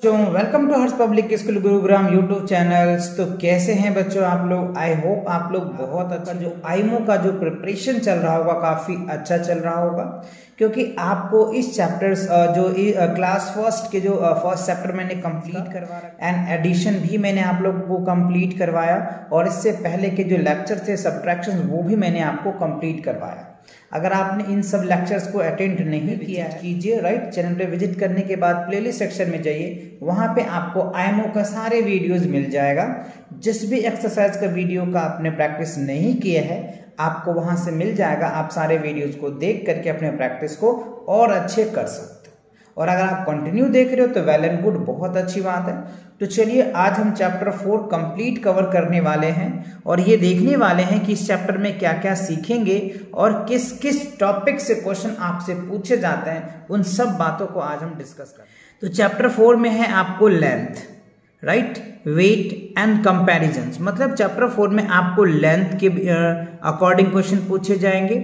Welcome to Harsh public school Gurugram YouTube channels. तो कैसे हैं बच्चों आप लोग? आई होप आप लोग बहुत अच्छा, जो आईमो का जो प्रिपरेशन चल रहा होगा काफ़ी अच्छा चल रहा होगा, क्योंकि आपको इस चैप्टर्स जो क्लास फर्स्ट के जो फर्स्ट चैप्टर मैंने कंप्लीट करवाया एंड एडिशन भी मैंने आप लोगों को कंप्लीट करवाया, और इससे पहले के जो लेक्चर थे सब्ट्रैक्शन वो भी मैंने आपको कंप्लीट करवाया। अगर आपने इन सब लेक्चर्स को अटेंड नहीं किया है कीजिए, राइट। चैनल पे विजिट करने के बाद प्लेलिस्ट सेक्शन में जाइए, वहां पे आपको आईएमओ का सारे वीडियोस मिल जाएगा। जिस भी एक्सरसाइज का वीडियो का आपने प्रैक्टिस नहीं किया है आपको वहां से मिल जाएगा। आप सारे वीडियोस को देख करके अपने प्रैक्टिस को और अच्छे कर सकते हो, और अगर आप कंटिन्यू देख रहे हो तो वेल एंड गुड, बहुत अच्छी बात है। तो चलिए आज हम चैप्टर 4 कंप्लीट कवर करने वाले हैं, और ये देखने वाले हैं कि इस चैप्टर में क्या क्या सीखेंगे और किस किस टॉपिक से क्वेश्चन आपसे पूछे जाते हैं, उन सब बातों को आज हम डिस्कस करें। तो चैप्टर 4 में है आपको length, right, weight and comparisons. मतलब चैप्टर 4 में आपको लेंथ के अकॉर्डिंग क्वेश्चन पूछे जाएंगे,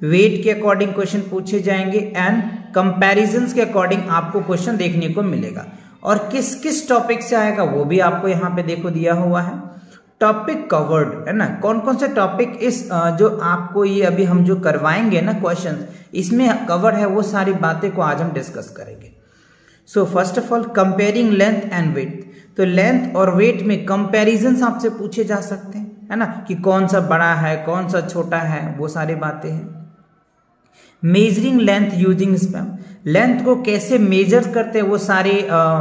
वेट के अकॉर्डिंग क्वेश्चन पूछे जाएंगे, एंड कंपैरिजंस के अकॉर्डिंग आपको क्वेश्चन देखने को मिलेगा। और किस किस टॉपिक से आएगा वो भी आपको यहाँ पे देखो दिया हुआ है। टॉपिक कवर्ड है ना, कौन कौन से टॉपिक इस जो आपको ये अभी हम जो करवाएंगे ना क्वेश्चन, इसमें कवर है, वो सारी बातें को आज हम डिस्कस करेंगे। So first of all comparing length and weight. तो लेंथ और वेट में कंपैरिजंस आपसे पूछे जा सकते हैं, है ना, कि कौन सा बड़ा है कौन सा छोटा है, वो सारी बातें हैं। Measuring length using spam, length को कैसे मेजर करते हैं वो सारे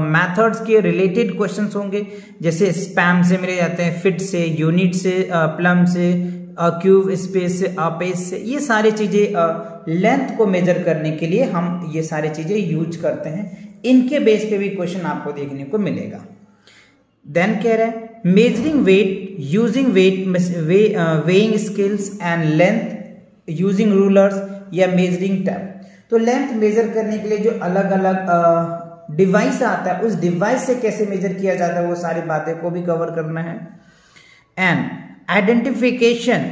मेथड्स के रिलेटेड क्वेश्चंस होंगे। जैसे स्पैम से मिले जाते हैं, फिट से, यूनिट से, प्लम से, क्यूब स्पेस से, अपेस से, ये सारी चीजें लेंथ को मेजर करने के लिए हम ये सारी चीजें यूज करते हैं। इनके बेस पे भी क्वेश्चन आपको देखने को मिलेगा। देन कह रहे हैं measuring weight using weighing scales and length using rulers या मेजरिंग टैप। तो लेंथ मेजर करने के लिए जो अलग अलग डिवाइस आता है, उस डिवाइस से कैसे मेजर किया जाता है, वो सारी बातें को भी कवर करना है। And identification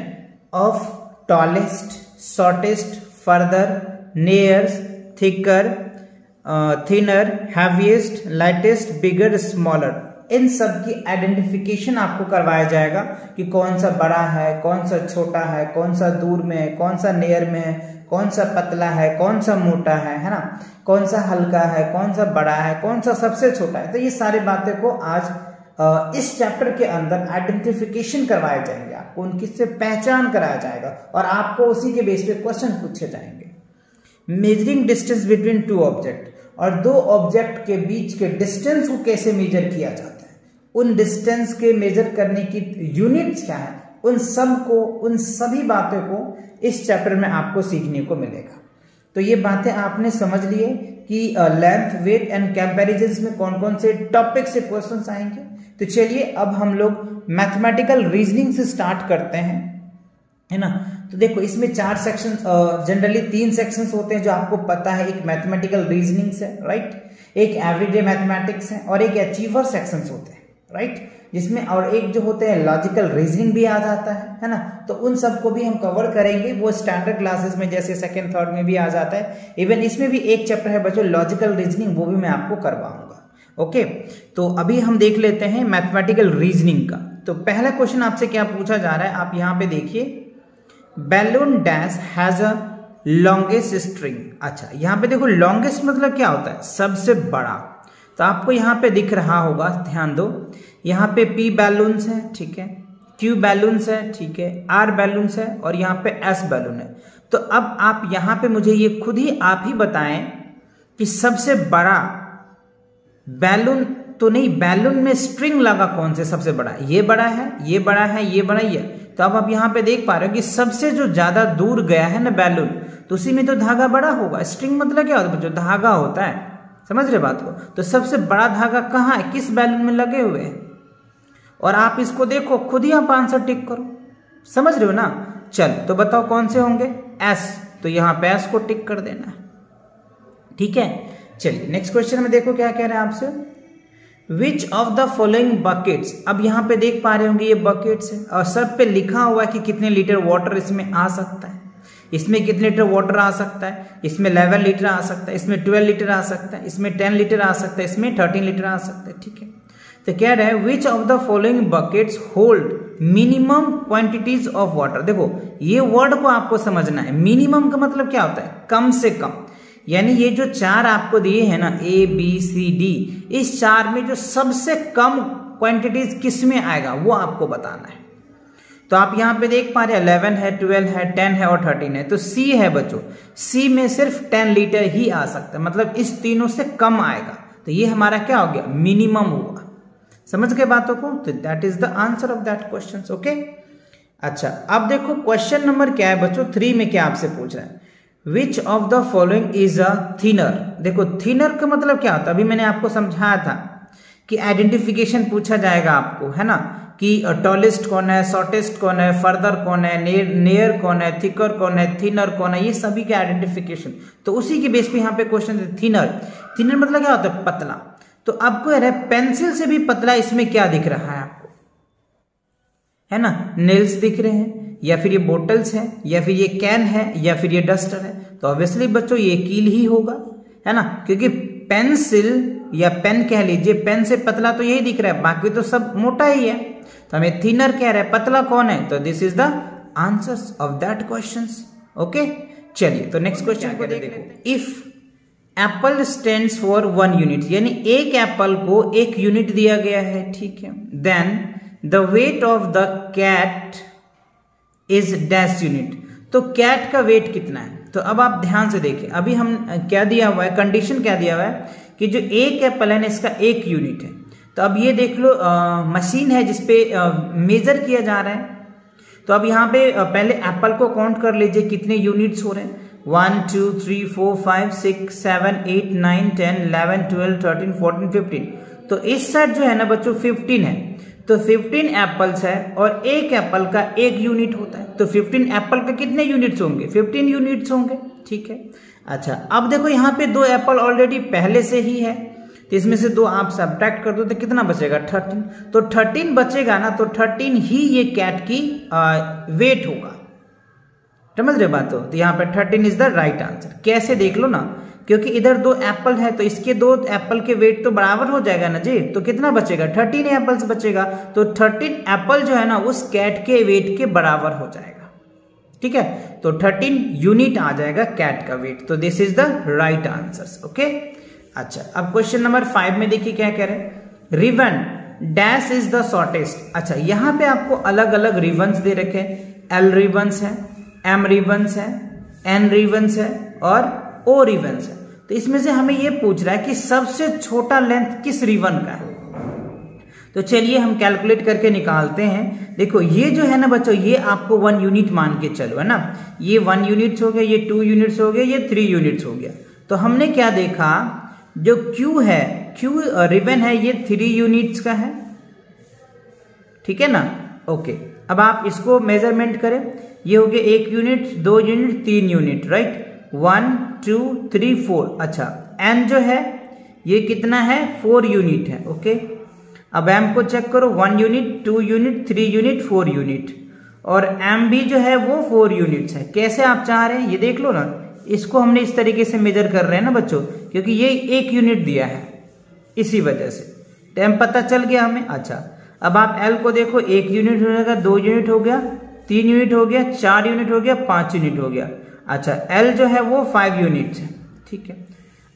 of tallest, shortest, further, nears, thicker, thinner, heaviest, lightest, bigger, smaller, इन सब की आइडेंटिफिकेशन आपको करवाया जाएगा कि कौन सा बड़ा है, कौन सा छोटा है, कौन सा दूर में है, कौन सा नियर में है, कौन सा पतला है, कौन सा मोटा है ना, कौन सा हल्का है, कौन सा बड़ा है, कौन सा सबसे छोटा है। तो ये सारी बातें को आज इस चैप्टर के अंदर आइडेंटिफिकेशन करवाए जाएंगे, आपको उनकी से पहचान कराया जाएगा, और आपको उसी के बेस पे क्वेश्चन पूछे जाएंगे। Measuring distance between two object, और दो ऑब्जेक्ट के बीच के डिस्टेंस को कैसे मेजर किया जाता है, उन डिस्टेंस के मेजर करने की यूनिट्स क्या है, उन सब को, उन सभी बातों को इस चैप्टर में आपको सीखने को मिलेगा। तो ये बातें आपने समझ लिए कि लेंथ, वेट एंड कंपैरिजंस में कौन कौन से टॉपिक से क्वेश्चंस आएंगे। तो चलिए अब हम लोग मैथमेटिकल रीजनिंग से स्टार्ट करते हैं, है ना। तो देखो इसमें 4 सेक्शन, जनरली 3 सेक्शंस होते हैं जो आपको पता है। एक मैथमेटिकल रीजनिंग है, राइट, एक एवरीडे मैथमेटिक्स है, और एक अचीवर सेक्शंस होते हैं, राइट, जिसमें और एक जो होते हैं लॉजिकल रीजनिंग भी आ जाता है ना। तो उन सब को भी हम कवर करेंगे, वो स्टैंडर्ड क्लासेस में जैसे सेकंड थर्ड में भी आ जाता है। इवन इसमें भी एक चैप्टर है बच्चों लॉजिकल रीजनिंग, वो भी मैं आपको करवाऊंगा। ओके, तो अभी हम देख लेते हैं मैथमेटिकल रीजनिंग का। तो पहला क्वेश्चन आपसे क्या पूछा जा रहा है, आप यहाँ पे देखिए, balloon dash has a longest string. अच्छा, यहाँ पे देखो लॉन्गेस्ट मतलब क्या होता है, सबसे बड़ा। तो आपको यहाँ पे दिख रहा होगा, ध्यान दो, यहाँ पे P बैलून्स है, ठीक है, Q बैलून्स है, ठीक है, R बैलून्स है, और यहाँ पे S बैलून है। तो अब आप यहाँ पे मुझे ये खुद ही आप ही बताएं कि सबसे बड़ा बैलून तो नहीं, बैलून में स्ट्रिंग लगा कौन से सबसे बड़ा, ये बड़ा है, ये बड़ा है, ये बड़ा ही है। तो अब आप यहाँ पे देख पा रहे हो कि सबसे जो ज्यादा दूर गया है ना बैलून, तो उसी में तो धागा बड़ा होगा। स्ट्रिंग मतलब क्या होता है, जो धागा होता है, समझ रहे बात को। तो सबसे बड़ा धागा कहाँ है, किस बैलून में लगे हुए हैं, और आप इसको देखो, खुद ही आप आंसर टिक करो, समझ रहे हो ना। चल तो बताओ कौन से होंगे, S, तो यहाँ पे S को टिक कर देना है, ठीक है। चलिए नेक्स्ट क्वेश्चन में देखो क्या कह रहे हैं आपसे, विच ऑफ द फॉलोइंग बकेट्स। अब यहाँ पे देख पा रहे होंगे ये बकेट्स है, और सब पे लिखा हुआ है कि कितने लीटर वाटर इसमें आ सकता है। इसमें कितने लीटर वाटर आ सकता है, इसमें 11 लीटर आ सकता है, इसमें 12 लीटर आ सकता है, इसमें 10 लीटर आ सकता है, इसमें 13 लीटर आ सकता है। ठीक है, तो कह रहा है विच of the following buckets hold minimum quantities of water. देखो ये वर्ड को आपको समझना है, मिनिमम का मतलब क्या होता है, कम से कम, यानी ये जो चार आपको दिए हैं ना ABCD, इस चार में जो सबसे कम क्वांटिटीज किस में आएगा वो आपको बताना है। तो आप यहाँ पे देख पा रहे हैं 11 है, 12 है, 10 है और 13 है, तो C है बच्चों, C में सिर्फ 10 लीटर ही आ सकता है, मतलब इस तीनों से कम आएगा, तो ये हमारा क्या हो गया, मिनिमम हुआ। समझ गए बातों को, तो that is the answer of that question. Okay, अच्छा अब देखो क्वेश्चन नंबर क्या है बच्चों 3 में, क्या आपसे पूछ रहा है, विच of the following is a thinner. देखो थिनर का मतलब क्या होता है, अभी मैंने आपको समझाया था कि आइडेंटिफिकेशन पूछा जाएगा आपको, है ना, कि टॉलेस्ट कौन है, शॉर्टेस्ट कौन है, फर्दर कौन है, नियर कौन है, थिकर कौन है, थिनर कौन है, ये सभी के आइडेंटिफिकेशन, तो उसी के बेस पे यहाँ पे क्वेश्चन है थिनर। थिनर मतलब क्या होता है, पतला। तो आपको कह रहा है पेंसिल से भी पतला इसमें क्या दिख रहा है आपको, है ना, नेल्स दिख रहे हैं, या फिर ये बोटल्स है, या फिर ये कैन है, या फिर ये डस्टर है, तो ऑब्वियसली बच्चों ये कील ही होगा, है ना, क्योंकि पेंसिल या पेन कह लीजिए, पेन से पतला तो यही दिख रहा है, बाकी तो सब मोटा ही है, तो हमें थिनर कह रहा है, पतला कौन है, तो this is the answers of that questions. Okay, चलिए तो नेक्स्ट क्वेश्चन को देखो, if Apple stands for 1 unit, यानी एक एप्पल को 1 यूनिट दिया गया है, ठीक है, then the weight of the cat is dash unit, तो कैट का वेट कितना है। तो अब आप ध्यान से देखिए, अभी हम क्या दिया हुआ है, कंडीशन क्या दिया हुआ है कि जो एक एप्पल है ना इसका 1 यूनिट है, तो अब ये देख लो मशीन है जिसपे मेजर किया जा रहा है, तो अब यहाँ पे पहले एप्पल को काउंट कर लीजिए कितने यूनिट्स हो रहे हैं, 1 2 3 4 5 6 7 8 9 10 11 12 13 14 15, तो इस साइड जो है ना बच्चों 15 है, तो 15 एप्पल्स है और एक एप्पल का 1 यूनिट होता है, तो 15 एप्पल के कितने यूनिट्स होंगे, 15 यूनिट्स होंगे। ठीक है, अच्छा अब देखो यहाँ पे 2 एप्पल ऑलरेडी पहले से ही है, तो इसमें से 2 आप सब्ट्रैक्ट कर दो तो कितना बचेगा, 13, तो 13 बचेगा ना, तो 13 ही ये कैट की वेट होगा। समझ रहे बात हो, तो यहाँ पे 13 इज द राइट आंसर। कैसे देख लो ना, क्योंकि इधर 2 एप्पल है तो इसके 2 एप्पल के वेट तो बराबर हो जाएगा ना जी, तो कितना बचेगा, 13 एप्पल्स बचेगा, तो 13 एप्पल जो है ना उस कैट के वेट के बराबर हो जाएगा। ठीक है, तो 13 यूनिट आ जाएगा कैट का वेट, तो this is the right answer. Okay, अच्छा अब क्वेश्चन नंबर 5 में देखिए क्या कह रहे हैं, ribbon dash is the shortest. अच्छा यहाँ पे आपको अलग अलग रिबन्स दे रखे हैं, L रिबन्स है, M रिबन्स है, N रिबन्स है और O रिबन्स है, तो इसमें से हमें ये पूछ रहा है कि सबसे छोटा लेंथ किस रिबन का है। तो चलिए हम कैलकुलेट करके निकालते हैं। देखो ये जो है ना बच्चों, ये आपको 1 यूनिट मान के चलो, है ना, ये 1 यूनिट्स हो गया, ये 2 यूनिट्स हो गया, ये 3 यूनिट्स हो गया। तो हमने क्या देखा, जो Q है, Q रिबन है, ये 3 यूनिट्स का है, ठीक है ना। ओके, अब आप इसको मेजरमेंट करें, ये हो गया 1 यूनिट, 2 यूनिट, 3 यूनिट, राइट, 1 2 3 4। अच्छा N जो है ये कितना है, 4 यूनिट है। ओके, अब M को चेक करो, 1 यूनिट, 2 यूनिट, 3 यूनिट, 4 यूनिट, और M भी जो है वो 4 यूनिट्स है। कैसे आप चाह रहे हैं ये देख लो ना, इसको हमने इस तरीके से मेजर कर रहे हैं ना बच्चों, क्योंकि ये 1 यूनिट दिया है, इसी वजह से टाइम पता चल गया हमें। अच्छा अब आप L को देखो, 1 यूनिट हो जाएगा, 2 यूनिट हो गया, 3 यूनिट हो गया, 4 यूनिट हो गया, 5 यूनिट हो गया। अच्छा L जो है वो 5 यूनिट है, ठीक है।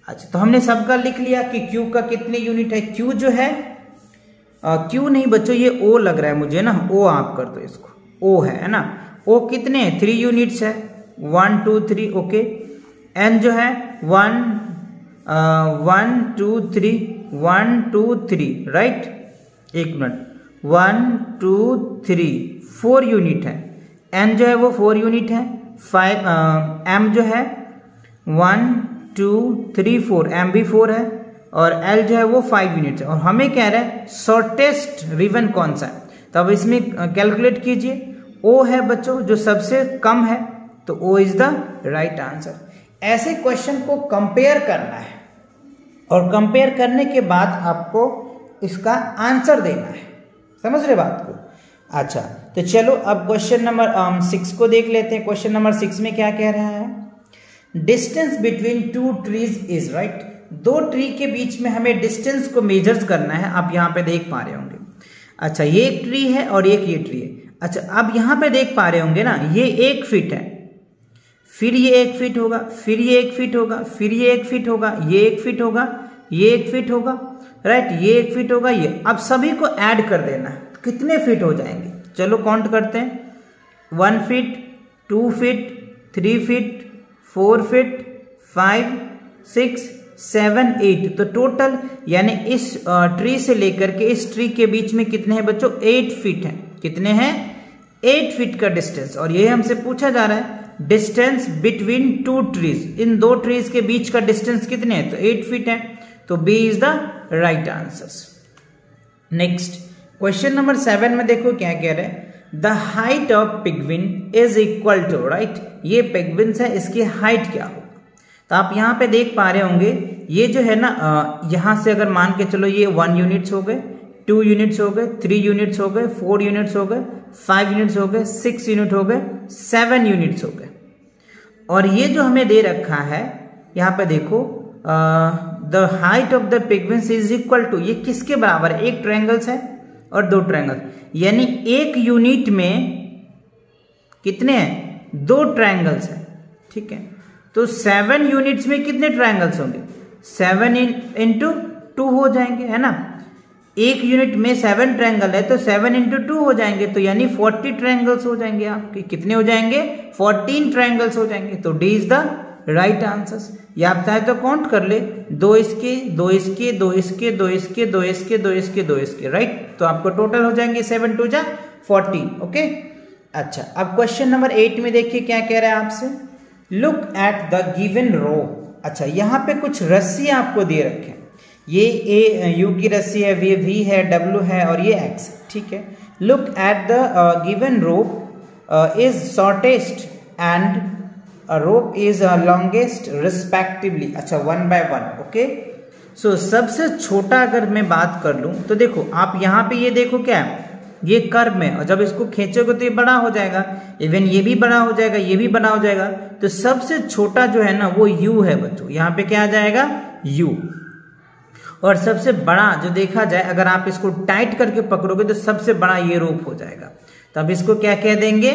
अच्छा तो हमने सबका लिख लिया कि Q का कितने यूनिट है। Q जो है Q नहीं बच्चों, ये O लग रहा है मुझे ना, O आप कर दो इसको, O है ना, O कितने 3 यूनिट्स है, 1 2 3। ओके, N जो है 1 2 3 1 2 3, राइट, एक मिनट, 1 2 3 4 यूनिट है। N जो है वो 4 यूनिट है। 5 M जो है 1 2 3 4, M भी 4 है, और L जो है वो 5 यूनिट है। और हमें कह रहा है शॉर्टेस्ट रिबन कौन सा है, तो अब इसमें कैलकुलेट कीजिए। O है बच्चों जो सबसे कम है, तो O is the right answer. ऐसे क्वेश्चन को कंपेयर करना है, और कंपेयर करने के बाद आपको इसका आंसर देना है। समझ रहे बात को। अच्छा, तो चलो अब क्वेश्चन नंबर 6 को देख लेते हैं। क्वेश्चन नंबर 6 में क्या कह रहा है? Distance between two trees is, right, दो ट्री के बीच में हमें डिस्टेंस को मेजर्स करना है। आप यहाँ पे देख पा रहे होंगे। अच्छा, ये एक ट्री है और एक ये ट्री है। अच्छा, आप यहाँ पे देख पा रहे होंगे ना, ये 1 फीट है, फिर ये 1 फीट होगा, फिर ये 1 फीट होगा, फिर ये 1 फीट होगा, ये 1 फीट होगा, ये 1 फीट होगा, राइट, ये 1 फीट होगा, ये। अब सभी को ऐड कर देना है, कितने फीट हो जाएंगे? चलो काउंट करते हैं। 1 फीट, 2 फीट, 3 फीट, 4 फीट, 5, 6, 7, 8। तो टोटल यानी इस ट्री से लेकर के इस ट्री के बीच में कितने हैं बच्चों? 8 फीट हैं। कितने हैं? 8 फीट का डिस्टेंस। और ये हमसे पूछा जा रहा है डिस्टेंस बिटवीन टू ट्रीज, इन दो ट्रीज के बीच का डिस्टेंस कितने हैं? तो 8 फीट है। तो B is the right answer. Next question number 7 में देखो क्या कह रहे हैं? The height of penguin is equal to, right, ये पेंगुइन्स है, इसकी हाइट क्या होगा? तो आप यहाँ पे देख पा रहे होंगे, ये जो है ना, यहाँ से अगर मान के चलो ये 1 यूनिट्स हो गए, 2 यूनिट्स हो गए, 3 यूनिट्स हो गए, 4 यूनिट्स हो गए, 5 यूनिट्स हो गए, 6 यूनिट हो गए, 7 यूनिट्स हो गए। और ये जो हमें दे रखा है यहाँ पे देखो, the height of the penguins is equal to, ये किसके बराबर है? एक ट्रायंगल्स है और 2 ट्रायंगल, यानी एक यूनिट में कितने हैं? 2 ट्रायंगल्स है, ठीक है। तो 7 यूनिट्स में कितने ट्रायंगल्स होंगे? 7 इंटू 2 हो जाएंगे, है ना। एक यूनिट में 7 ट्रायंगल है तो 7 इंटू 2 हो जाएंगे, तो यानी 40 ट्रायंगल्स हो जाएंगे आपके। कितने हो जाएंगे? 14 ट्रायंगल्स हो जाएंगे। तो D is the right answer. या आप चाहे तो काउंट कर ले, 2 इसके, 2 इसके, 2 इसके, 2 इसके, 2 इसके, 2 इसके, 2 इसके, राइट। तो आपको टोटल हो जाएंगे 7 2 जा 14। ओके। अच्छा, अब क्वेश्चन नंबर 8 में देखिए क्या कह रहा है आपसे। लुक एट द गिवन रो। अच्छा, यहाँ पे कुछ रस्सी आपको दे रखे हैं। ये ए यू की रस्सी है, ये वी है, डब्ल्यू है और ये एक्स, ठीक है। Look at the given rope is shortest and rope is longest respectively. अच्छा, 1 by 1। ओके, सो सबसे छोटा अगर मैं बात कर लूं तो देखो आप यहाँ पे ये देखो क्या है, ये कर्व में, और जब इसको खींचोगे तो ये बड़ा हो जाएगा, इवन ये भी बड़ा हो जाएगा, ये भी बड़ा हो जाएगा। तो सबसे छोटा जो है ना वो u है बच्चों। यहाँ पे क्या आ जाएगा? u। और सबसे बड़ा जो देखा जाए, अगर आप इसको टाइट करके पकड़ोगे तो सबसे बड़ा ये रोप हो जाएगा। तो अब इसको क्या कह देंगे?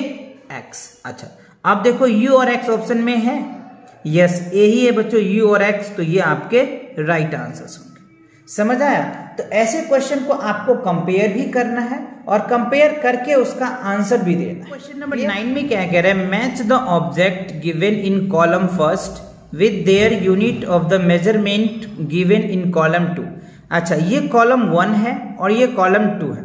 x। अच्छा, अब देखो u और x ऑप्शन में है, यस यही है बच्चों, u और x। तो ये आपके राइट आंसर्स होंगे। समझ आया? तो ऐसे क्वेश्चन को आपको कंपेयर भी करना है और कंपेयर करके उसका आंसर भी देना है। क्वेश्चन नंबर 9 में क्या कह रहा है? Match the object given in column first with their unit of the measurement given in column 2। अच्छा, ये कॉलम 1 है और ये कॉलम 2 है।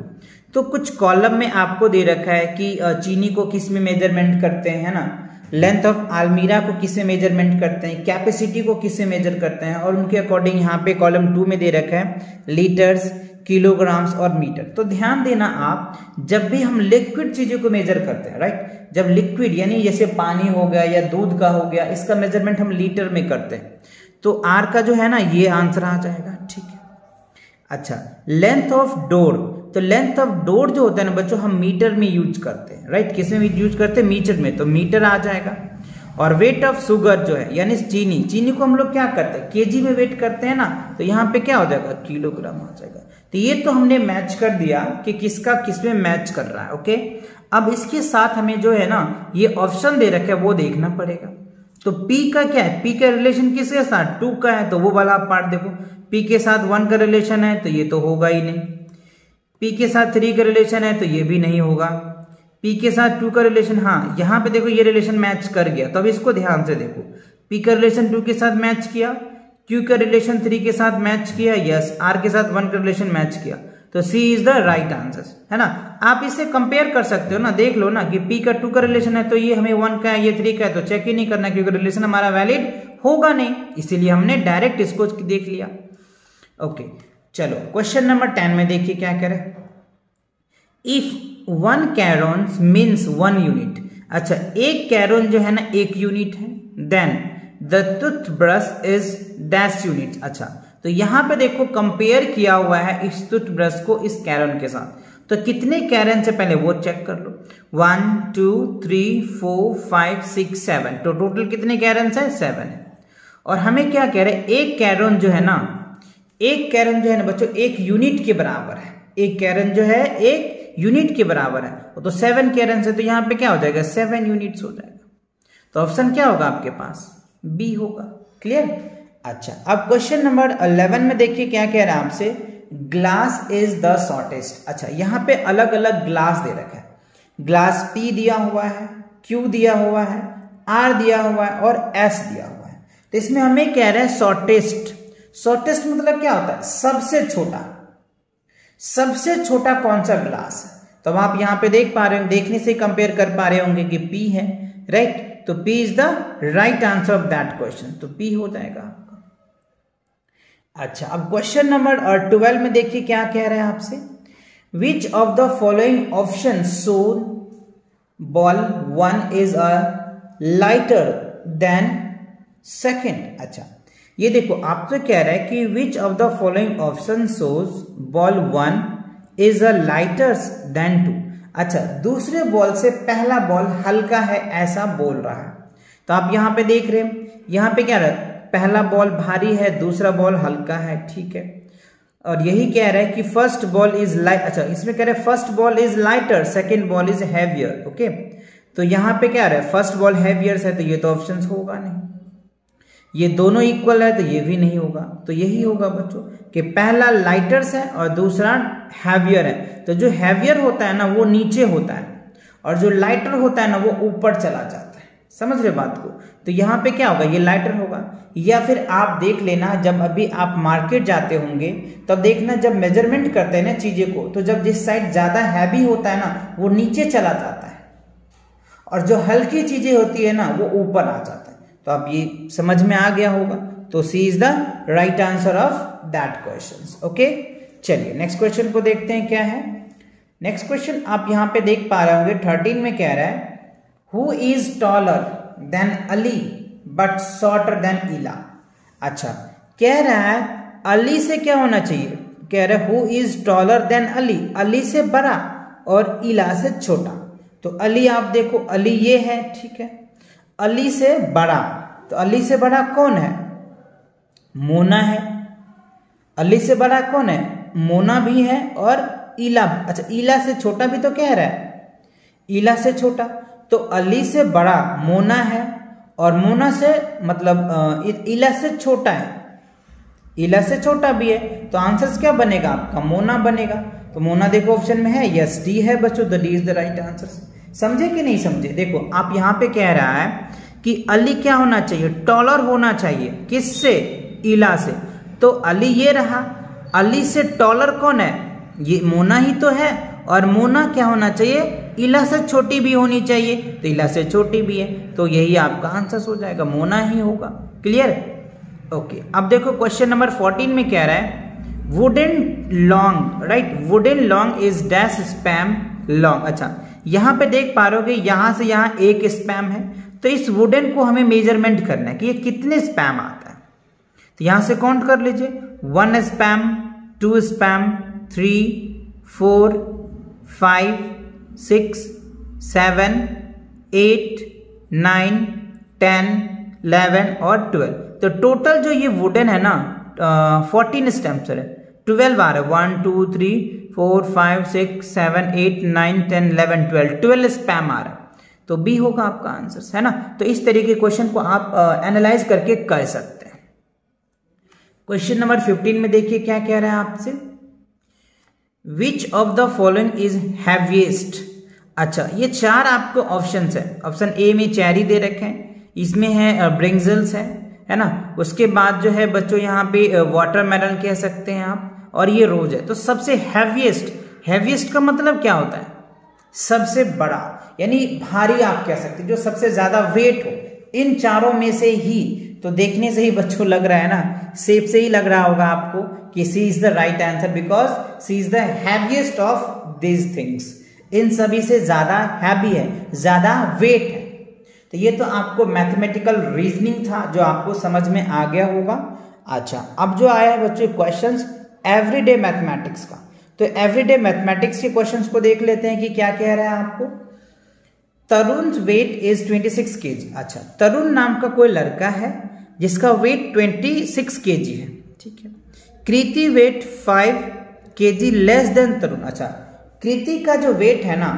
तो कुछ कॉलम में आपको दे रखा है कि चीनी को किस में मेजरमेंट करते हैं, है ना, लेंथ ऑफ आलमीरा को किससे मेजरमेंट करते हैं, कैपेसिटी को किससे मेजर करते हैं, और उनके अकॉर्डिंग यहाँ पे कॉलम 2 में दे रखा है लीटर्स, किलोग्राम्स और मीटर। तो ध्यान देना आप, जब भी हम लिक्विड चीजों को मेजर करते हैं, राइट, जब लिक्विड यानी जैसे पानी हो गया या दूध का हो गया, इसका मेजरमेंट हम लीटर में करते हैं, तो आर का जो है ना ये आंसर आ जाएगा, ठीक है। अच्छा, लेंथ ऑफ डोर, तो लेंथ ऑफ डोर जो होता है ना बच्चों, हम मीटर में यूज करते हैं, राइट, किस में यूज करते हैं? मीटर में, तो मीटर आ जाएगा। और वेट ऑफ शुगर जो है यानी चीनी, चीनी को हम लोग क्या करते हैं? केजी में वेट करते हैं ना, तो यहाँ पे क्या हो जाएगा? किलोग्राम आ जाएगा। तो ये तो हमने मैच कर दिया कि किसका किस में मैच कर रहा है। ओके, अब इसके साथ हमें जो है ना ये ऑप्शन दे रखा है वो देखना पड़ेगा। तो P का क्या है? P का रिलेशन किसके साथ? 2 का है, तो वो वाला आप पार्ट देखो। P के साथ 1 का रिलेशन है तो ये तो होगा ही नहीं। P के साथ 3 का रिलेशन है तो ये भी नहीं होगा। P के साथ 2 का रिलेशन, हाँ यहाँ पे देखो ये रिलेशन मैच कर गया। तो अब इसको ध्यान से देखो, P का रिलेशन 2 के साथ मैच किया, Q का रिलेशन 3 के साथ मैच किया, यस, R के साथ 1 का रिलेशन मैच किया, तो C is the right answer, है ना। आप इसे कंपेयर कर सकते हो ना, देख लो ना कि P का 2 का रिलेशन है तो ये हमें 1 का है, ये 3 का है, तो चेक ही नहीं करना क्योंकि रिलेशन हमारा वैलिड होगा नहीं, इसीलिए हमने डायरेक्ट इसको देख लिया। ओके, चलो क्वेश्चन नंबर 10 में देखिए क्या कह रहे हैं। इफ 1 कैरोन मीन्स 1 यूनिट, अच्छा एक कैरोन जो है ना 1 यूनिट है, then the toothbrush is dash unit. अच्छा, तो यहां पे देखो कंपेयर किया हुआ है इस टूथब्रश को इस कैरोन के साथ, तो कितने कैरन से पहले वो चेक कर लो। 1 2 3 4 5 6 7, तो टोटल कितने कैरन है? 7 है। और हमें क्या कह रहे हैं, एक कैरन जो है ना, एक कैरन जो है ना बच्चों एक यूनिट के बराबर है। एक कैरन जो है एक यूनिट के बराबर है, तो 7 कैरन से, तो यहाँ पे क्या हो जाएगा? 7 यूनिट्स हो जाएगा। तो ऑप्शन क्या होगा आपके पास? बी होगा। क्लियर? अच्छा, अब क्वेश्चन नंबर 11 में देखिए क्या कह रहा है आपसे, ग्लास इज द शॉर्टेस्ट। अच्छा, यहाँ पे अलग अलग ग्लास दे रखा है। ग्लास P दिया हुआ है, Q दिया हुआ है, R दिया हुआ है और S दिया हुआ है। तो इसमें हमें कह रहे हैं शॉर्टेस्ट। शॉर्टेस्ट मतलब क्या होता है? सबसे छोटा। सबसे छोटा कौन सा ग्लास है? तो अब आप यहाँ पे देख पा रहे हो, देखने से कंपेयर कर पा रहे होंगे कि P है, राइट? तो P is the right answer of that question, तो P हो जाएगा आपका। अच्छा, अब क्वेश्चन नंबर 12 में देखिए क्या कह रहे हैं आपसे, विच of the following option shown ball 1 is a lighter than second. अच्छा, ये देखो आपसे कह रहा है कि विच of the following option shows ball 1 is a lighter than 2। अच्छा, दूसरे बॉल से पहला बॉल हल्का है ऐसा बोल रहा है। तो आप यहां पे देख रहे हैं, यहां पे क्या रहा है, पहला बॉल भारी है, दूसरा बॉल हल्का है, ठीक है। और यही कह रहा है कि फर्स्ट बॉल इज लाइट। अच्छा, इसमें कह रहे हैं first ball is lighter, second ball is heavier. Okay, तो यहां पे क्या रहा है, फर्स्ट बॉल हैवियर है, तो ये तो ऑप्शन होगा नहीं। ये दोनों इक्वल है तो ये भी नहीं होगा। तो यही होगा बच्चों कि पहला लाइटर्स है और दूसरा हैवियर है। तो जो हैवियर होता है ना वो नीचे होता है, और जो लाइटर होता है ना वो ऊपर चला जाता है। समझ रहे बात को? तो यहाँ पे क्या होगा, ये लाइटर होगा। या फिर आप देख लेना, जब अभी आप मार्केट जाते होंगे तब देखना, जब मेजरमेंट करते हैं ना चीजें को, तो जब जिस साइड ज्यादा हैवी होता है ना वो नीचे चला जाता है, और जो हल्की चीजें होती है ना वो ऊपर आ जाता है। तो अब ये समझ में आ गया होगा। तो C is the right answer of that question. Okay, चलिए नेक्स्ट क्वेश्चन को देखते हैं क्या है। नेक्स्ट क्वेश्चन आप यहां पे देख पा रहे होंगे 13 में कह रहा है, who is taller then Ali but shorter then इला। अच्छा, कह रहा है अली से क्या होना चाहिए, कह रहा है who is taller then Ali, Ali से बड़ा और इला से छोटा। तो अली आप देखो, अली ये है, ठीक है, अली से बड़ा, तो अली से बड़ा कौन है, मोना है। अली से बड़ा कौन है, मोना भी है, और इला। अच्छा, इला से छोटा भी तो कह रहा है, इला से छोटा। तो अली से बड़ा मोना है, और मोना से मतलब इला से छोटा है, इला से छोटा भी है। तो आंसर क्या बनेगा आपका, मोना बनेगा। तो मोना देखो ऑप्शन में है, यस डी है बच्चों, the D is the right answer. समझे कि नहीं समझे? देखो आप यहां पे कह रहा है कि अली क्या होना चाहिए, टॉलर होना चाहिए, किससे, इला से। तो अली ये रहा, अली से टॉलर कौन है, ये मोना ही तो है, और मोना क्या होना चाहिए, इला से छोटी भी होनी चाहिए, तो इला से छोटी भी है। तो यही आपका आंसर हो जाएगा, मोना ही होगा। क्लियर? ओके, अब देखो क्वेश्चन नंबर 14 में कह रहा है, wooden long, right, wooden long is dash spam long. अच्छा, यहां पे देख पा रहे हो कि यहां से यहां एक स्पैम है, तो इस वुडन को हमें मेजरमेंट करना है कि ये कितने स्पैम आता है। तो यहां से काउंट कर लीजिए, 1 स्पैम, 2 स्पैम, 3 4 5 6 7 8 9 10 11 और 12। तो टोटल जो ये वुडन है ना 14 स्टैम्प्स है, 12 आ रहा है, 1 2 3 4 5 6 7 8 9 10 11 12 स्पैम आ रहा है। तो बी होगा आपका आंसर, है ना। तो इस तरीके के क्वेश्चन को आप एनालाइज करके कर सकते हैं। क्वेश्चन नंबर 15 में देखिए क्या कह रहा है आपसे, विच of the following is heaviest. अच्छा, ये 4 आपको ऑप्शंस है। ऑप्शन ए में चेरी दे रखे हैं, इसमें है ब्रिंजल्स है ना। उसके बाद जो है बच्चों यहाँ पे वाटरमेलन कह सकते हैं आप, और ये रोज है। तो सबसे हैवीएस्ट, हैवीएस्ट का मतलब क्या होता है, सबसे बड़ा, यानी भारी आप कह सकते हैं, जो सबसे ज्यादा वेट हो इन चारों में से ही। तो देखने से ही बच्चों लग रहा है ना, शेप से ही लग रहा होगा आपको कि C is the right answer, because C is the heaviest of these things. इन सभी से ज्यादा हैवी है, ज्यादा वेट है। तो ये तो आपको मैथमेटिकल रीजनिंग था जो आपको समझ में आ गया होगा। अच्छा, अब जो आया है बच्चों क्वेश्चंस एवरीडे मैथमेटिक्स का, तो एवरीडे मैथमेटिक्स के क्वेश्चंस को देख लेते हैं कि क्या कह रहा है आपको। तरुण वेट इज 26 kg। अच्छा, तरुण नाम का कोई लड़का है जिसका वेट 26 kg है, ठीक है। कृति वेट 5 kg लेस देन तरुण। अच्छा, कृति का जो वेट है ना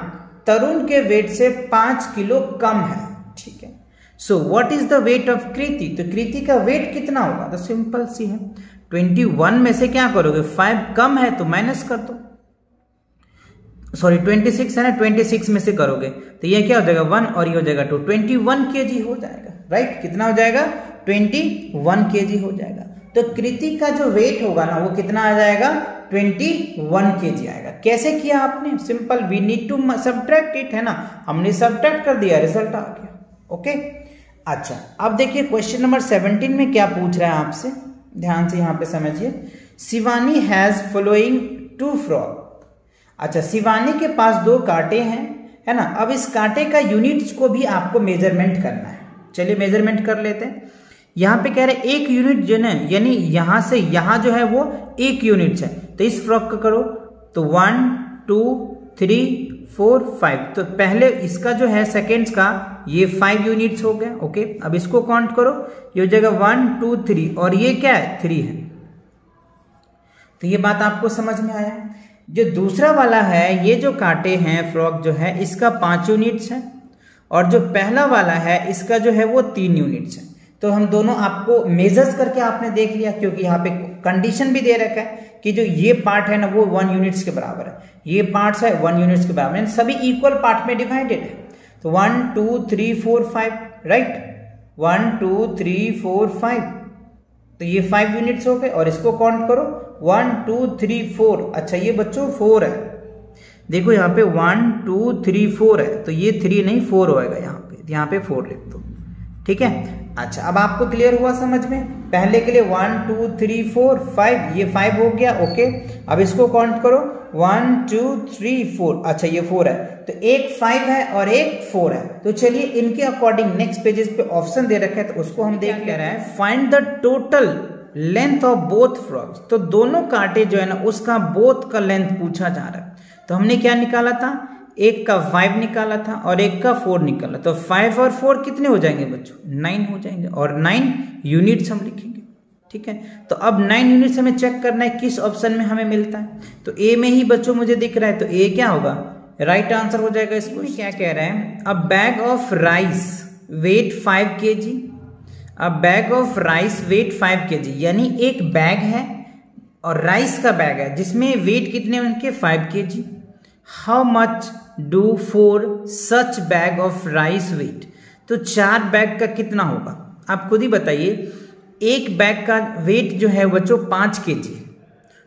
तरुण के वेट से 5 किलो कम है, ठीक है। So what is the weight of Kriti, तो कृति का वेट कितना होगा, तो सिंपल सी है 21 में से क्या करोगे, 5 कम है तो माइनस कर दो, सॉरी 26 है ना, 26 में से करोगे तो ये क्या हो जाएगा 1 और ये हो जाएगा 2, 21 kg हो जाएगा, राइट। कितना हो जाएगा 21 kg हो जाएगा। तो कृति का जो वेट होगा ना वो कितना आ जाएगा 21 kg आएगा। कैसे किया आपने, simple, we need to subtract it, है ना, हमने सब्ट्रैक्ट कर दिया, रिजल्ट आ गया, ओके। अच्छा, अब देखिए क्वेश्चन नंबर 17 में क्या पूछ रहा है आपसे, ध्यान से यहां पे समझिए। Shivani has following 2 frog. अच्छा, शिवानी के पास 2 कांटे हैं, है ना। अब इस कांटे का यूनिट्स को भी आपको मेजरमेंट करना है। चलिए मेजरमेंट कर लेते हैं। यहां पे कह रहे 1 यूनिट जो है, यानी यहां से यहां जो है वो 1 यूनिट है, तो इस फ्रॉक का करो तो 1 2 3 4 5, तो पहले इसका जो है सेकेंड्स का ये 5 यूनिट्स हो गया, ओके। अब इसको काउंट करो, ये हो जाएगा 1 2 3 और ये क्या है 3 है। तो ये बात आपको समझ में आया। जो दूसरा वाला है, ये जो कांटे हैं फ्रॉक जो है इसका 5 यूनिट्स है, और जो पहला वाला है इसका जो है वो 3 यूनिट्स है। तो हम दोनों आपको मेजर्स करके आपने देख लिया, क्योंकि यहाँ पे कंडीशन भी दे रखा है कि जो ये पार्ट है ना वो 1 यूनिट्स के बराबर है, ये पार्ट्स है 1 यूनिट्स के बराबर है, सभी इक्वल पार्ट में डिवाइडेड है। तो 1 2 3 4 5, राइट, 1 2 3 4 5, तो ये 5 यूनिट्स हो गए। और इसको काउंट करो 1 2 3 4। अच्छा, ये बच्चों 4 है, देखो यहाँ पे 1 2 3 4 है, तो ये 3 नहीं 4 होएगा, यहाँ पे 4 लिख दो, ठीक है। अच्छा, अब आपको क्लियर हुआ समझ में। पहले के लिए 1 2 3 4 5, ये 5 हो गया, ओके। अब इसको काउंट करो 1 2 3 4। अच्छा, ये 4 है, तो एक 5 है और एक 4 है। तो चलिए इनके अकॉर्डिंग नेक्स्ट पेजेस पे ऑप्शन दे रखा है, तो उसको हम देख ले रहे हैं। Find the total length of both frogs. तो दोनों कांटे जो है ना उसका बोथ का लेंथ पूछा जा रहा है। तो हमने क्या निकाला था, एक का 5 निकाला था और एक का 4 निकाला। तो 5 और 4 कितने हो जाएंगे बच्चों, 9 हो जाएंगे, और 9 यूनिट्स हम लिखेंगे, ठीक है। तो अब 9 यूनिट्स हमें चेक करना है किस ऑप्शन में हमें मिलता है। तो ए में ही बच्चों मुझे दिख रहा है, तो ए क्या होगा, राइट आंसर हो जाएगा। इसको क्या कह रहे हैं, a bag of rice weight 5 kg, a bag of rice weight 5 kg, यानी एक बैग है और राइस का बैग है जिसमें वेट कितने उनके 5 kg। How much do 4 such bag of rice weight. तो 4 बैग का कितना होगा, आप खुद ही बताइए। एक बैग का वेट जो है बच्चों 5 kg,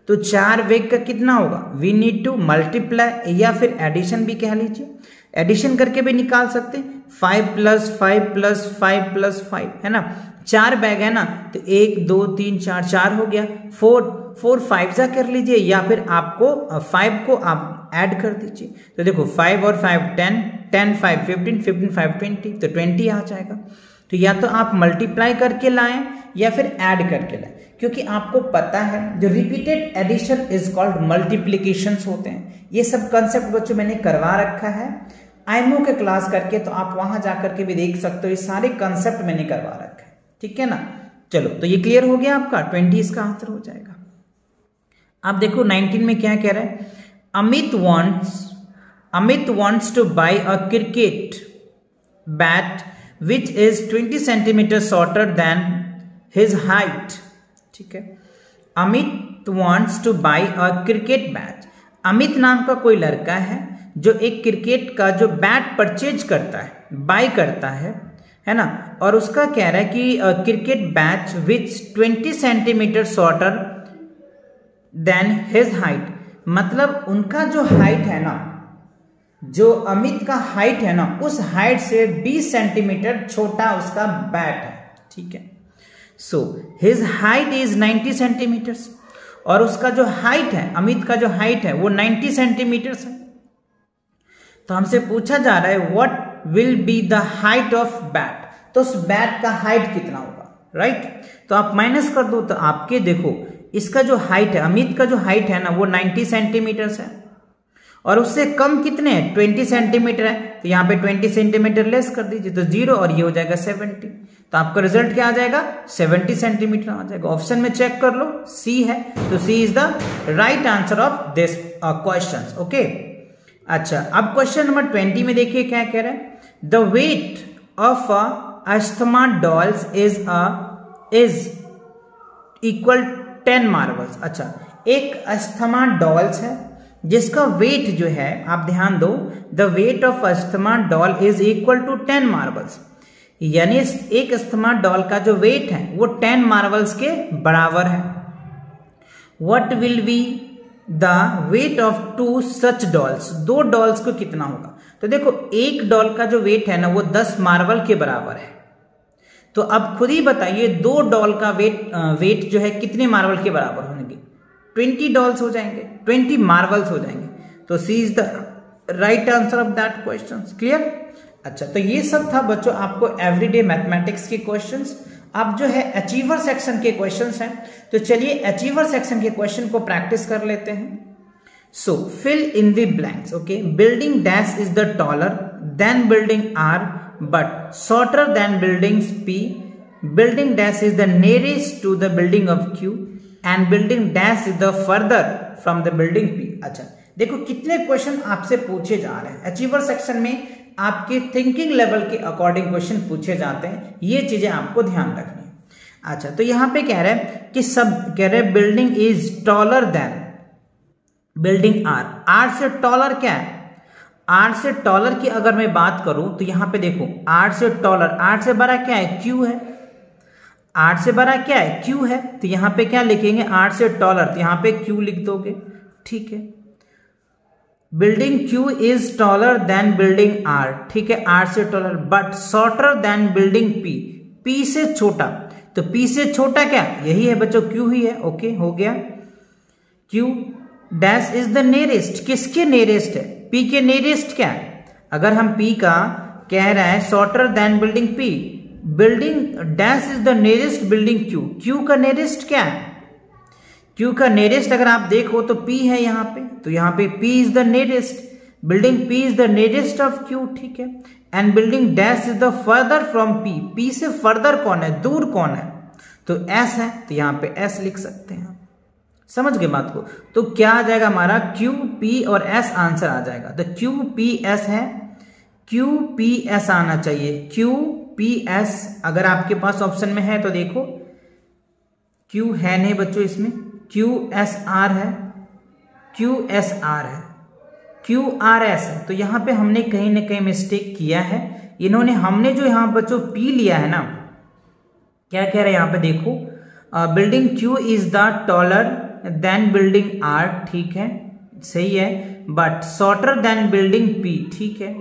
तो 4 बैग का कितना होगा, वी नीड टू मल्टीप्लाई, या फिर एडिशन भी कह लीजिए, एडिशन करके भी निकाल सकते हैं। 5 + 5 + 5 + 5, है ना, 4 बैग है ना, तो 1 2 3 4 4 हो गया। 4 5 जा कर लीजिए, या फिर आपको 5 को आप ऐड कर दीजिए। तो देखो 5 और 5 10, 10 5 15, 15 5 20, तो 20 आ जाएगा। तो या तो आप मल्टीप्लाई करके लाएं या फिर ऐड करके लाएं, क्योंकि आपको पता है जो repeated addition is called multiplications होते हैं। ये सब कंसेप्ट बच्चों मैंने करवा रखा है आईएमओ के क्लास करके, तो आप वहां जाकर के भी देख सकते हो, ये सारे कंसेप्ट मैंने करवा रखा है, ठीक है ना। चलो, तो ये क्लियर हो गया आपका, 20 इसका आंसर हो जाएगा। आप देखो 19 में क्या कह रहा है, Amit wants to buy a cricket bat which is 20 centimeters shorter than his height, ठीक है। Amit wants to buy a cricket bat। Amit नाम का कोई लड़का है जो एक क्रिकेट का जो बैट परचेज करता है, बाय करता है ना, और उसका कह रहा है कि क्रिकेट बैट विच 20 centimetre shorter than his height. मतलब उनका जो हाइट है ना, जो अमित का हाइट है ना, उस हाइट से 20 सेंटीमीटर छोटा उसका बैट है, ठीक है। So his height is 90 centimetres, और उसका जो हाइट है, अमित का जो हाइट है वो 90 सेंटीमीटर्स है। तो हमसे पूछा जा रहा है what will be the height of bat. तो उस बैट का हाइट कितना होगा, राइट। तो आप माइनस कर दो, तो आपके देखो इसका जो हाइट है, अमित का जो हाइट है ना वो 90 सेंटीमीटर है और उससे कम कितने हैं 20 सेंटीमीटर है, तो यहाँ पे 20 सेंटीमीटर लेस कर दीजिए तो 0 और ये हो जाएगा 70, तो आपका रिजल्ट क्या आ जाएगा 70 सेंटीमीटर आ जाएगा। ऑप्शन में चेक कर लो सी है, तो C is the right answer of this question. Okay, अच्छा अब क्वेश्चन नंबर 20 में देखिए क्या कह रहा है, the weight of asthma dolls is equal 10 marbles. अच्छा, एक अस्थमा डॉल्स है जिसका वेट जो है, आप ध्यान दो, the weight of asthma doll is equal to 10 marbles, यानी एक अस्थमा डॉल का जो वेट है वो 10 मार्बल्स के बराबर है। What will be the weight of 2 such dolls, 2 dolls को कितना होगा, तो देखो एक डॉल का जो वेट है ना वो 10 मार्बल के बराबर है, तो अब खुद ही बताइए 2 डॉल का वेट जो है कितने मार्बल के बराबर होंगे, 20 डॉल्स हो जाएंगे, 20 मार्बल्स हो जाएंगे, तो C is the right answer of that question. Clear? अच्छा, तो ये सब था बच्चों आपको एवरीडे मैथमेटिक्स के क्वेश्चंस। अब जो है अचीवर सेक्शन के क्वेश्चंस हैं, तो चलिए अचीवर सेक्शन के क्वेश्चन को प्रैक्टिस कर लेते हैं। So fill in the blanks. Okay, building dash is the taller than building R but shorter than buildings P, building dash is the nearest to the building of Q and building dash is the further from the building P. अच्छा, देखो कितने question आपसे पूछे जा रहे हैं achiever section में, आपके थिंकिंग लेवल के अकॉर्डिंग क्वेश्चन पूछे जाते हैं, ये चीजें आपको ध्यान रखनी है। अच्छा, तो यहां पे कह रहे हैं कि सब कह रहे हैं building is taller than building R, R से टॉलर क्या है, आर से टॉलर की अगर मैं बात करूं तो यहां पे देखो आर से टॉलर, आर से बड़ा क्या है क्यू है, आर से बड़ा क्या है क्यू है, तो यहां पे क्या लिखेंगे आर से टॉलर, तो यहां पे क्यू लिख दोगे। ठीक है, building Q is taller than building R, ठीक है, आर से taller, but shorter than building P, P से छोटा, तो पी से छोटा क्या यही है बच्चों क्यू ही है। ओके, हो गया। Q dash is the nearest, किसके नियरेस्ट है, पी के नियरेस्ट क्या है, अगर हम पी का कह रहा है shorter than building P, building dash is the nearest building Q, Q का नियरेस्ट क्या है, क्यू का नियरेस्ट अगर आप देखो तो पी है यहाँ पे, तो यहाँ पे P is the nearest, building P is the nearest of Q. ठीक है, and building dash is the further from P, P से फर्दर कौन है, दूर कौन है, तो एस है, तो यहाँ पे एस लिख सकते हैं। समझ गए बात को? तो क्या आ जाएगा हमारा क्यू पी और एस आंसर आ जाएगा, तो क्यू पी एस है, क्यू पी एस आना चाहिए, क्यू पी एस अगर आपके पास ऑप्शन में है तो देखो क्यू है नहीं बच्चों इसमें, क्यू एस आर है, क्यू एस आर है, क्यू आर एस है, तो यहां पे हमने कहीं ना कहीं मिस्टेक किया है, इन्होंने हमने जो यहां बच्चों पी लिया है ना, क्या कह रहे हैं यहां पे देखो building Q is the taller than building R, ठीक है सही है, but shorter than building P, ठीक है,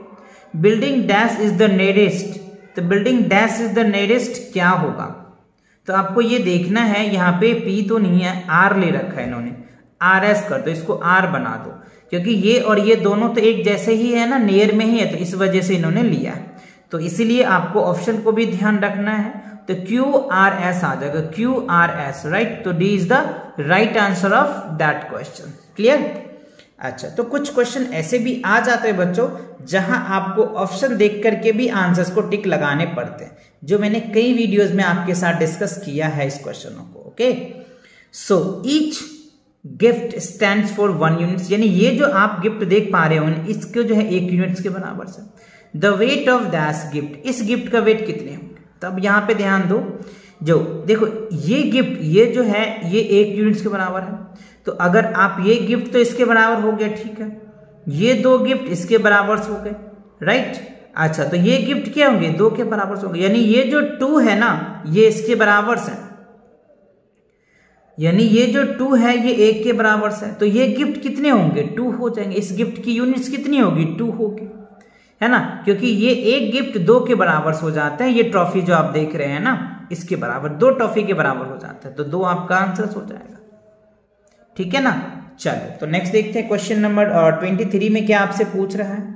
building dash is the nearest, तो building dash is the nearest क्या होगा, तो आपको ये देखना है, यहाँ पे पी तो नहीं है, आर ले रखा है इन्होंने, आर एस कर दो, इसको आर बना दो, क्योंकि ये और ये दोनों तो एक जैसे ही है ना, नियर में ही है, तो इस वजह से इन्होंने लिया है, तो इसीलिए आपको ऑप्शन को भी ध्यान रखना है, तो क्यू आर एस आ जाएगा, क्यू आर एस, राइट, तो D is the right answer of that question. Clear? अच्छा, तो कुछ क्वेश्चन ऐसे भी आ जाते हैं बच्चों जहां आपको ऑप्शन देख करके भी आंसर्स को टिक लगाने पड़ते हैं, जो मैंने कई वीडियोस में आपके साथ डिस्कस किया है इस क्वेश्चनों को। Okay, so each gift stands for 1 unit, यानी ये जो आप गिफ्ट देख पा रहे हो इसको जो है 1 यूनिट्स के बराबर से। The weight of that gift, इस गिफ्ट का वेट कितने होंगे, तो अब यहाँ पे ध्यान दो, जो देखो ये गिफ्ट ये जो है ये 1 यूनिट्स के बराबर है, तो अगर आप ये गिफ्ट तो इसके बराबर हो गया, ठीक है, ये 2 गिफ्ट इसके बराबर हो गए, राइट। अच्छा, तो ये गिफ्ट क्या होंगे 2 के बराबर होंगे, यानी ये जो 2 है ना ये इसके बराबर से, यानी ये जो 2 है ये 1 के बराबर से, तो ये गिफ्ट कितने होंगे 2 हो जाएंगे, इस गिफ्ट की यूनिट्स कितनी होगी 2 होगी, है ना, क्योंकि ये एक गिफ्ट 2 के बराबर हो जाते हैं, ये ट्रॉफी जो आप देख रहे हैं ना इसके बराबर 2 ट्रॉफी के बराबर हो जाता है, तो 2 आपका आंसर हो जाएगा। ठीक है ना, चलो तो नेक्स्ट देखते हैं क्वेश्चन नंबर 23 में क्या आपसे पूछ रहा है।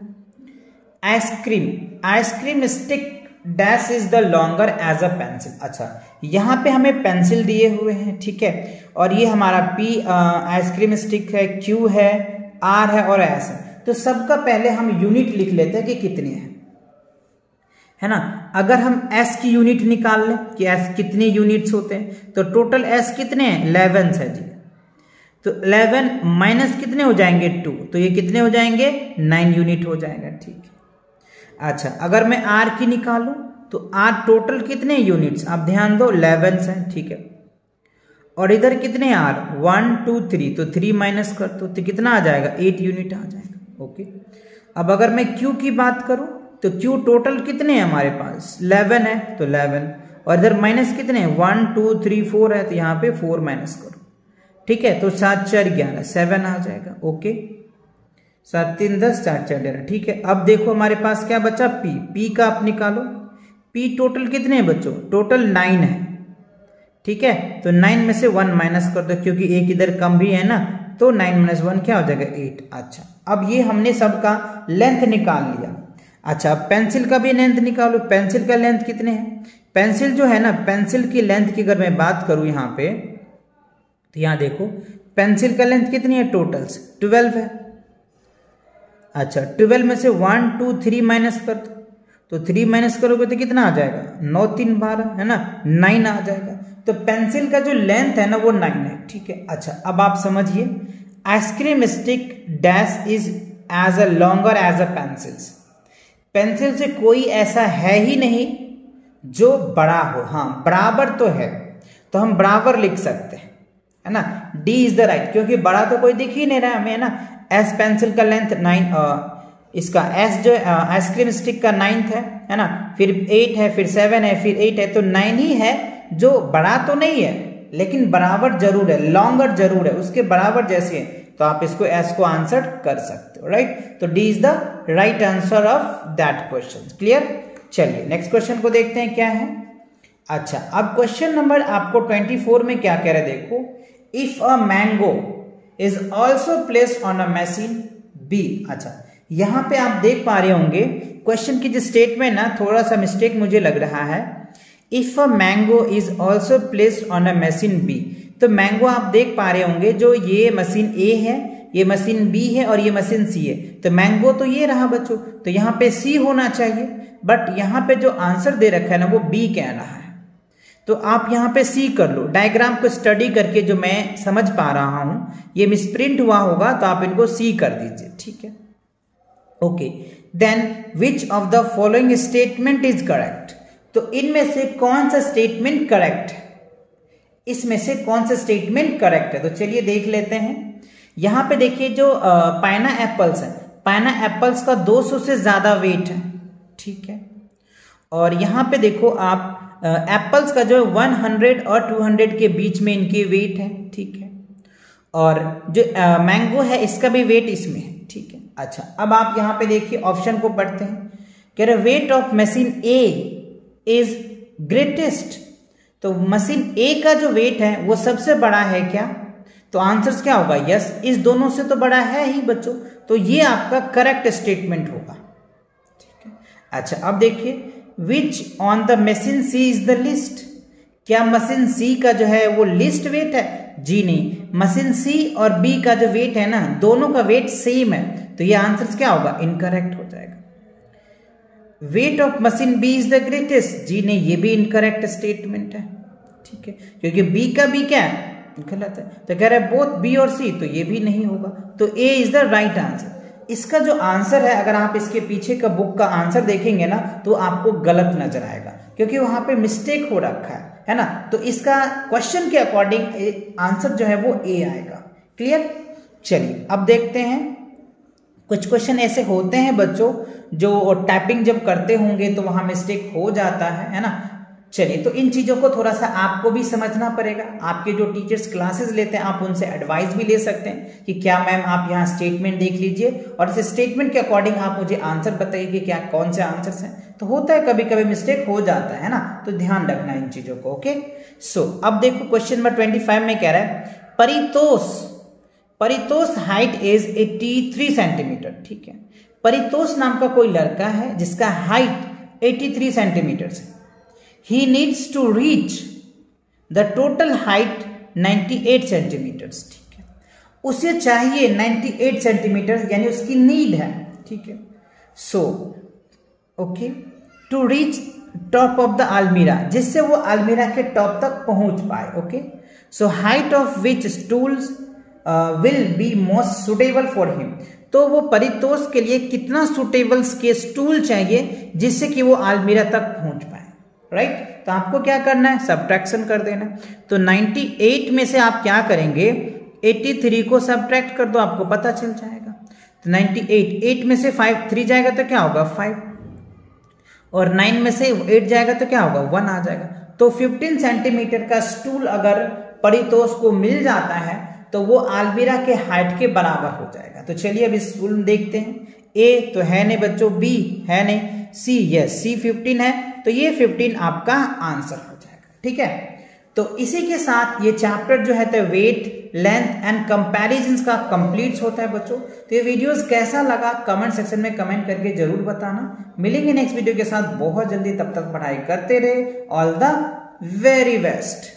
Ice cream stick dash is the longer as a pencil. अच्छा, यहाँ पे हमें पेंसिल दिए हुए हैं, ठीक है, और ये हमारा P आइसक्रीम स्टिक है, Q है, R है और S है। तो सबका पहले हम यूनिट लिख लेते हैं कि कितने हैं, है ना। अगर हम S की यूनिट निकाल लें कि S कितने यूनिट्स होते हैं, तो टोटल S कितने हैं, 11 है जी। तो 11 माइनस कितने हो जाएंगे 2, तो ये कितने हो जाएंगे 9 यूनिट हो जाएगा, ठीक है। अच्छा, अगर मैं R की निकालूं तो R टोटल कितने यूनिट्स, आप ध्यान दो 11 हैं, ठीक है। और इधर कितने R 1 2 3, तो 3 माइनस कर दो तो कितना आ जाएगा 8 यूनिट आ जाएगा, ओके। अब अगर मैं Q की बात करूं तो Q टोटल कितने हैं हमारे पास 11 है, तो 11, और इधर माइनस कितने हैं 1 2 3 4 है, तो यहाँ पे 4 माइनस करो, ठीक है। तो 7 4 11 7 आ जाएगा, ओके। 7 3 10 4 4 11, ठीक है। अब देखो हमारे पास क्या बचा P का आप निकालो। P टोटल कितने हैं बच्चों, टोटल 9 है, ठीक है। तो 9 में से 1 माइनस कर दो क्योंकि एक इधर कम भी है ना, तो 9 माइनस 1 क्या हो जाएगा 8। अच्छा, अब ये हमने सबका लेंथ निकाल लिया। अच्छा, पेंसिल का भी लेंथ निकालो। पेंसिल का लेंथ कितने हैं, पेंसिल जो है ना, पेंसिल की लेंथ की अगर मैं बात करूं यहाँ पे, तो यहाँ देखो पेंसिल का लेंथ कितनी है, टोटल्स 12 है। अच्छा, 12 में से 1 2 3 माइनस कर दो, तो 3 माइनस करोगे तो कितना आ जाएगा 9 3 12, है ना, 9 आ जाएगा। तो पेंसिल का जो लेंथ है ना वो 9 है, ठीक है। अच्छा, अब आप समझिए ice cream stick dash is as a longer as a pencils. Pencil से कोई ऐसा है ही नहीं जो बड़ा हो, हाँ बराबर तो है, तो हम बराबर लिख सकते हैं, है ना। D इज द राइट, क्योंकि बड़ा तो कोई दिख ही नहीं रहा हमें, है ना। S पेंसिल का लेंथ 9, इसका S जो आइसक्रीम स्टिक का 9th है ना, फिर 8 है, फिर 7 है, फिर 8 है, तो 9 ही है, जो बड़ा तो नहीं है लेकिन बराबर जरूर है, लॉन्गर जरूर है, उसके बराबर जैसे है, तो आप इसको S को आंसर कर सकते हो, राइट। तो D is the right answer of that question, clear. चलिए नेक्स्ट क्वेश्चन को देखते हैं क्या है। अच्छा, अब क्वेश्चन नंबर आपको 24 में क्या कह रहे हैं, देखो, if a mango is also placed on a machine B। अच्छा, यहां पे आप देख पा रहे होंगे क्वेश्चन की जो स्टेटमेंट ना थोड़ा सा मिस्टेक मुझे लग रहा है। If a mango is also placed on a machine B, तो मैंगो आप देख पा रहे होंगे जो ये मशीन A है, ये मशीन B है और ये मशीन C है, तो मैंगो तो ये रहा बच्चों, तो यहाँ पे C होना चाहिए, बट यहाँ पे जो आंसर दे रखा है ना वो B कह रहा है, तो आप यहाँ पे C कर लो। डायग्राम को स्टडी करके जो मैं समझ पा रहा हूं ये मिसप्रिंट हुआ होगा, तो आप इनको C कर दीजिए, ठीक है, okay. Then which of the following statement is correct, तो इनमें से कौन सा स्टेटमेंट करेक्ट है, इसमें से कौन सा स्टेटमेंट करेक्ट है, तो चलिए देख लेते हैं। यहां पे देखिए जो पाइना एप्पल्स है, पाइना एप्पल्स का 200 से ज्यादा वेट है, ठीक है। और यहां पे देखो आप एप्पल्स का जो 100 और 200 के बीच में इनके वेट है, ठीक है। और जो मैंगो है इसका भी वेट इसमें है, ठीक है। अच्छा, अब आप यहां पे देखिए ऑप्शन को पढ़ते हैं, कह रहे wait of machine A is greatest, तो मशीन A का जो वेट है वो सबसे बड़ा है क्या, तो आंसर क्या होगा, यस, इस दोनों से तो बड़ा है ही बच्चों, तो ये आपका करेक्ट स्टेटमेंट होगा, ठीक है। अच्छा, अब देखिए which on the machine C is the list, क्या मशीन C का जो है वो लिस्ट वेट है, जी नहीं, मशीन C और B का जो वेट है ना दोनों का वेट सेम है, तो ये आंसर क्या होगा, इनकरेक्ट हो जाएगा। Weight of machine B is the greatest, जी नहीं, ये भी इनकरेक्ट स्टेटमेंट है, ठीक है, क्योंकि B का B क्या है, गलत है, तो कह रहा है बोथ B और C, तो ये भी नहीं होगा, तो A is the right answer. इसका जो आंसर है, अगर आप इसके पीछे का बुक का आंसर देखेंगे ना तो आपको गलत नजर आएगा, क्योंकि वहां पे मिस्टेक हो रखा है ना, तो इसका क्वेश्चन के अकॉर्डिंग आंसर जो है वो A आएगा, क्लियर। चलिए अब देखते हैं, कुछ क्वेश्चन ऐसे होते हैं बच्चों जो टाइपिंग जब करते होंगे तो वहां मिस्टेक हो जाता है ना। चलिए, तो इन चीजों को थोड़ा सा आपको भी समझना पड़ेगा। आपके जो टीचर्स क्लासेस लेते हैं आप उनसे एडवाइस भी ले सकते हैं कि क्या मैम आप यहाँ स्टेटमेंट देख लीजिए और इस स्टेटमेंट के अकॉर्डिंग आप मुझे आंसर बताइए कि क्या कौन से आंसर्स हैं। तो होता है कभी कभी मिस्टेक हो जाता है ना, तो ध्यान रखना इन चीजों को, ओके। सो अब देखो क्वेश्चन नंबर 25 में कह रहा है परितोष हाइट इज 83 सेंटीमीटर, ठीक है। परितोष नाम का कोई लड़का है जिसका हाइट 83 सेंटीमीटर्स है। He needs to reach the total height 98 centimetres, ठीक है, उसे चाहिए 98 सेंटीमीटर, यानी उसकी नीड है, ठीक है। So okay, to reach top of the अलमीरा, जिससे वो अलमीरा के टॉप तक पहुंच पाए। Okay, so height of which stools will be most suitable for him, तो वो परितोष के लिए कितना सुटेबल के स्टूल चाहिए जिससे कि वो अलमीरा तक पहुंच पाए, राइट। तो आपको क्या करना है, सब्ट्रैक्शन कर देना। तो 98 में से आप क्या करेंगे, 83 को सब्ट्रैक्ट कर दो, आपको पता चल जाएगा। तो 98, 8 में से 5 3 जाएगा तो क्या होगा 5, और 9 में से 8 जाएगा तो क्या होगा 1 आ जाएगा। तो 15 सेंटीमीटर का स्टूल अगर परितोष को मिल जाता है तो वो अलमीरा के हाइट के बराबर हो जाएगा। तो चलिए अब इस स्टूल में देखते हैं। ए तो है नहीं बच्चों, बी है नहीं, सी यस, सी 15 है, तो ये 15 आपका आंसर हो जाएगा, ठीक है। तो इसी के साथ ये चैप्टर जो है तो वेट, लेंथ एंड कंपैरिजंस का कंप्लीट होता है बच्चों। तो ये वीडियोस कैसा लगा कमेंट सेक्शन में कमेंट करके जरूर बताना। मिलेंगे नेक्स्ट वीडियो के साथ बहुत जल्दी, तब तक पढ़ाई करते रहे। All the very best.